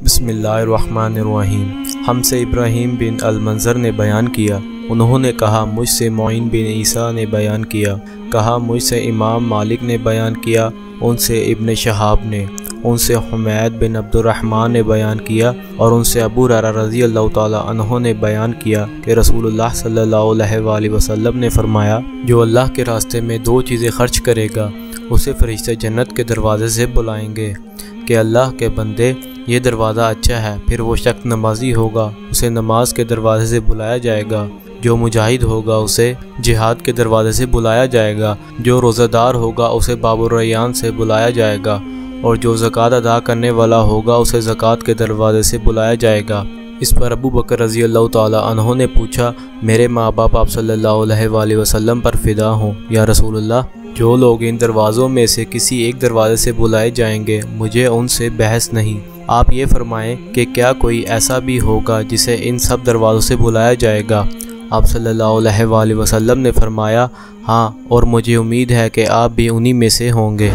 बिस्मिल्लाहिर्रहमानिर्रहीम। हमसे इब्राहीम बिन अल-मंज़र ने बयान किया, उन्होंने कहा मुझसे मुईन बिन ईसा ने बयान किया, कहा मुझसे इमाम मालिक ने बयान किया, उनसे इब्न शहाब ने, उनसे हुमैद बिन अब्दुर्रहमान ने बयान किया और उनसे अबू हुरैरा रज़ी अल्लाह तआला अन्हु ने बयान किया कि रसूलुल्लाह सल्लल्लाहु अलैहि वसल्लम ने फरमाया, जो अल्लाह के रास्ते में दो चीज़ें खर्च करेगा उसे फरिश्ते जन्नत के दरवाज़े से बुलाएंगे कि अल्लाह के बंदे ये दरवाज़ा अच्छा है। फिर वो शख्स नमाजी होगा, उसे नमाज के दरवाज़े से बुलाया जाएगा। जो मुजाहिद होगा उसे जिहाद के दरवाज़े से बुलाया जाएगा। जो रोज़ादार होगा उसे बाबुर रैयान से बुलाया जाएगा और जो ज़कात अदा करने वाला होगा उसे ज़कात के दरवाज़े से बुलाया जाएगा। इस पर अबू बकर रज़ी अल्लाह तआला अन्हु ने पूछा, मेरे माँ बाप आप सल्लल्लाहु अलैहि वसल्लम पर फ़िदा हों या रसूलल्लाह, जो लोग इन दरवाज़ों में से किसी एक दरवाज़े से बुलाए जाएंगे मुझे उनसे बहस नहीं। आप ये फरमाएं कि क्या कोई ऐसा भी होगा जिसे इन सब दरवाज़ों से बुलाया जाएगा? आप सल्लल्लाहु अलैहि वसल्लम ने फरमाया, हाँ, और मुझे उम्मीद है कि आप भी उन्हीं में से होंगे।